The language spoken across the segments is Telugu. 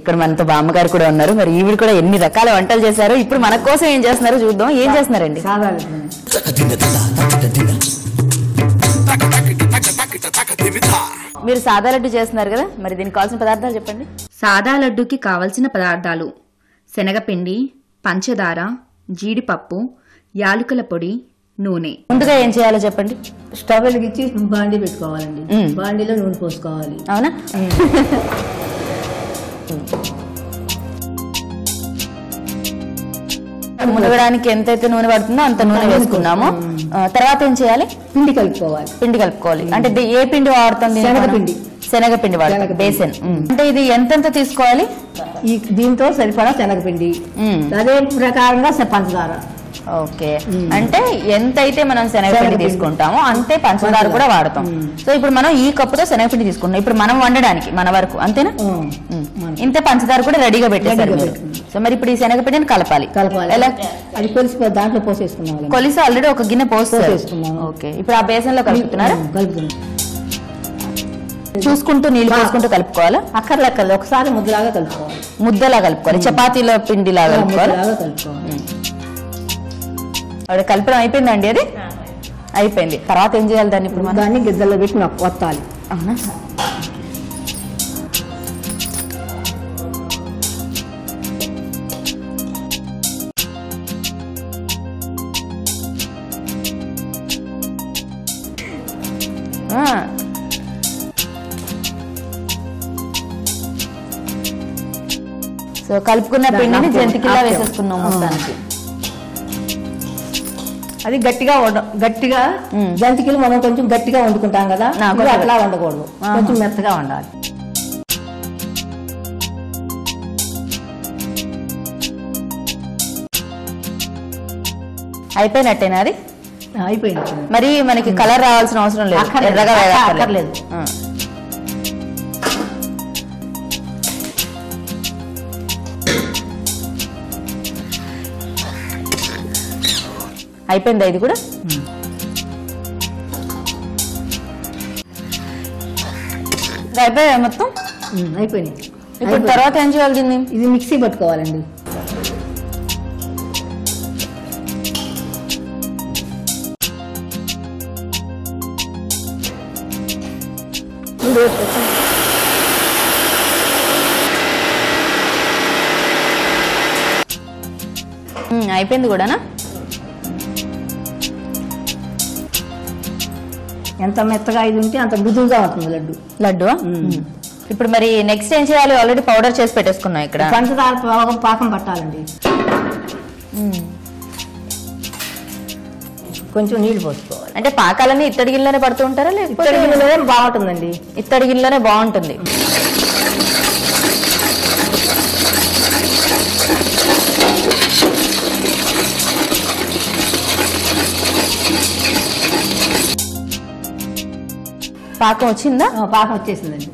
ఇక్కడ మనతో బామ్మగారు కూడా ఉన్నారు. మరి ఈవిడ కూడా ఎన్ని రకాల వంటలు చేశారు. ఇప్పుడు మన కోసం ఏం చేస్తున్నారో చూద్దాం. ఏం చేస్తున్నారండి? మీరు సాదా లడ్డు చేస్తున్నారు కదా, మరి దీనికి కావాల్సిన పదార్థాలు చెప్పండి. సాదా లడ్డుకి కావలసిన పదార్థాలు: శనగపిండి, పంచదార, జీడిపప్పు, యాలకుల పొడి, నూనె. ముందుగా ఏం చేయాలో చెప్పండి. స్టవ్ వెలిగించి బాండీ పెట్టుకోవాలండి. బాండీలో నూనె పోసుకోవాలి. అవునా? మునగడానికి ఎంతైతే నూనె పడుతుందో అంత నూనె వేసుకున్నాము. తర్వాత ఏం చేయాలి? పిండి కలుపుకోవాలి. పిండి కలుపుకోవాలి. అంటే ఏ పిండి వాడుతుంది? శనగపిండి. శనగపిండి వాడుతుంది. బేసన్. అంటే ఇది ఎంతెంత తీసుకోవాలి? దీంతో సరిపడా శనగపిండి, అదే ప్రకారంగా పంచదార. ఓకే, అంటే ఎంతైతే మనం శనగపిండి తీసుకుంటామో అంతే పంచదార కూడా వాడతాం. సో ఇప్పుడు మనం ఈ కప్పుతో శనగపిండి తీసుకుంటాం. ఇప్పుడు మనం వండడానికి మన వరకు అంతేనా? ఇంతే పంచదార కూడా రెడీగా పెట్టేసారు. సో మరి ఇప్పుడు ఈ శనగపిండిని కలపాలి. ఎలా? అది కొలిసి దాంట్లో పోసేసుకున్నాం. కొలిసి ఆల్రెడీ ఒక గిన్నె పోసేసుకున్నాం. ఓకే, ఇప్పుడు ఆ బేసన్ లో కలుపుతున్నారా? కలుపుతున్నాం. చూసుకుంటూ నీళ్లు పోసుకుంటూ కలుపుకోవాలా? అక్కర్లెక్కర్లేదు, ఒకసారి ముద్దలాగా కలుపుకోవాలి. ముద్దలా కలుపుకోవాలి. చపాతీలో పిండిలాగా కలుపుకోవాలి. అక్కడ కలపడం అయిపోయిందండి. అది అయిపోయింది. తర్వాత ఏం చేయాలి? దాన్ని ఇప్పుడు మనం దాన్ని గిద్దల్లో పెట్టి వత్తాలి. అవునా? సో కలుపుకున్న పిండిని జంతికలా వేసేసుకున్నాం మొత్తానికి. అది గట్టిగా జంతికలు మనం కొంచెం గట్టిగా వండుకుంటాం కదా, అట్లా వండకూడదు, కొంచెం మెత్తగా వండాలి. అయిపోయినట్టేనా? అది అయిపోయింది. మరి మనకి కలర్ రావాల్సిన అవసరం లేదు. ఎర్రగా అక్కర్లేదు. అయిపోయిందా? ఇది కూడా అయిపోయా మొత్తం? అయిపోయింది. ఇప్పుడు తర్వాత ఏం చేయాలి? దీన్ని ఇది మిక్సీ పట్టుకోవాలండి. అయిపోయింది కూడానా? ఎంత మెత్తగా ఇది ఉంటే అంత మృదువుగా ఉంటుంది లడ్డు. ఇప్పుడు మరి నెక్స్ట్ ఏం చేయాలి? ఆల్రెడీ పౌడర్ చేసి పెట్టేసుకున్నాం. ఇక్కడ పంచదార పాకం పట్టాలండి. కొంచెం నీళ్లు పోసుకోవాలి. అంటే పాకాలన్నీ ఇత్తడి గిన్నెలోనే పడుతూ ఉంటారా? లేకపోతే బాగుంటుందండి. ఇత్తడి గిన్నెలోనే బాగుంటుంది. పాకం వచ్చిందా? పాకం వచ్చేసిందండి.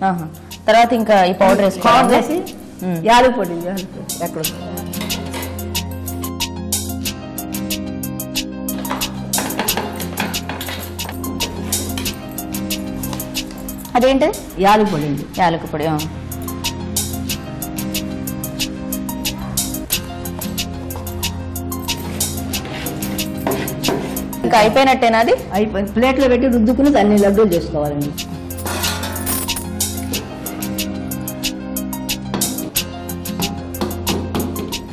తర్వాత ఇంకా ఈ పౌడర్ వేసి యాలకుల పొడి ఎక్కడ అదేంటి? యాలకుల పొడి. యాలకుల పొడి. ఇంకా అయిపోయినట్టేనా? అది అయిపోయింది. ప్లేట్లో పెట్టి రుద్దుకుని దాన్ని లడ్డూలు చేసుకోవాలండి.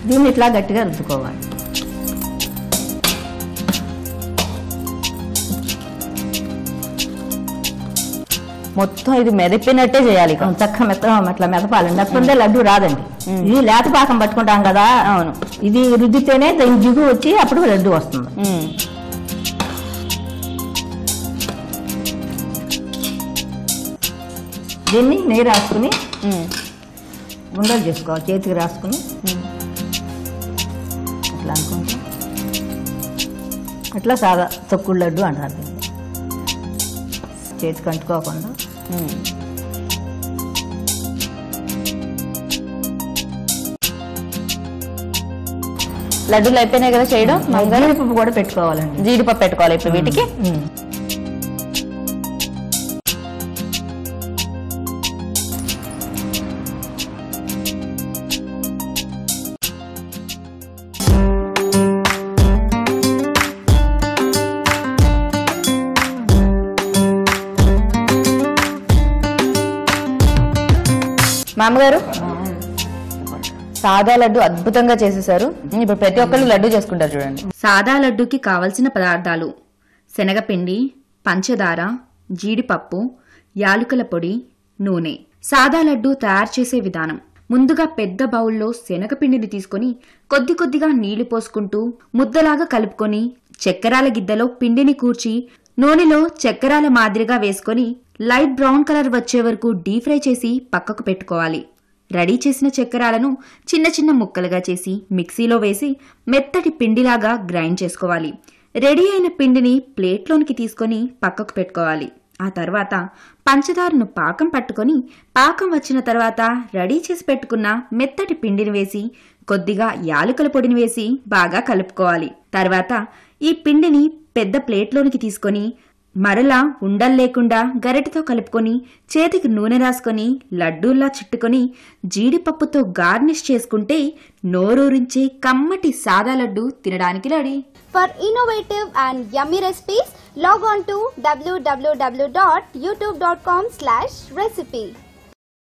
దీన్ని ఇట్లా గట్టిగా రుద్దుకోవాలి. మొత్తం ఇది మెదిపినట్టే చేయాలి. చక్కగా అట్లా మెదపాలండి. అప్పుడే లడ్డు రాదండి. ఇది లేత పాకం పట్టుకుంటాం కదా. అవును, ఇది రుద్దితేనే దీని జిగు వచ్చి అప్పుడు లడ్డు వస్తుంది. దీన్ని నెయ్యి రాసుకుని ఉండలు చేసుకోవాలి. చేతికి రాసుకుని అట్లా అనుకుంటా అట్లా సాదా తొక్కుడు లడ్డు అంటారు. చేతికి అంటుకోకుండా లడ్డూలు అయిపోయినాయి కదా చేయడం. జీడిపప్పు కూడా పెట్టుకోవాలండి. జీడిపప్పు పెట్టుకోవాలి ఇప్పుడు వీటికి. మామగారు సాదా లడ్డు అద్భుతంగా చేసేసారు. ఇప్పుడు ప్రతి ఒక్కళ్ళు లడ్డు చేసుకుంటారు చూడండి. సాదా లడ్డూకి కావలసిన పదార్థాలు: శనగపిండి, పంచదార, జీడిపప్పు, యాలుకల పొడి, నూనె. సాదా లడ్డు తయారు చేసే విధానం: ముందుగా పెద్ద బౌల్లో శనగపిండిని తీసుకొని కొద్ది కొద్దిగా నీళ్లు పోసుకుంటూ ముద్దలాగా కలుపుకొని చక్కెరాల గిద్దలో పిండిని కూర్చి నూనెలో చక్కెరాల మాదిరిగా వేసుకొని లైట్ బ్రౌన్ కలర్ వచ్చే వరకు డీప్ ఫ్రై చేసి పక్కకు పెట్టుకోవాలి. రెడీ చేసిన చక్కెరాలను చిన్న చిన్న ముక్కలుగా చేసి మిక్సీలో వేసి మెత్తటి పిండిలాగా గ్రైండ్ చేసుకోవాలి. రెడీ అయిన పిండిని ప్లేట్లోనికి తీసుకొని పక్కకు పెట్టుకోవాలి. ఆ తర్వాత పంచదారను పాకం పట్టుకొని పాకం వచ్చిన తర్వాత రెడీ చేసి పెట్టుకున్న మెత్తటి పిండిని వేసి కొద్దిగా యాలకుల పొడిని వేసి బాగా కలుపుకోవాలి. తర్వాత ఈ పిండిని పెద్ద ప్లేట్లోనికి తీసుకొని మరలా ఉండలు లేకుండా గరిటెతో కలుపుకొని చేతికి నూనె రాసుకొని లడ్డూల్లా చుట్టుకొని జీడిపప్పుతో గార్నిష్ చేసుకుంటే నోరూరించే కమ్మటి సాదా లడ్డు తినడానికి ready. For innovative and yummy recipes, log on to www.youtube.com/recipe.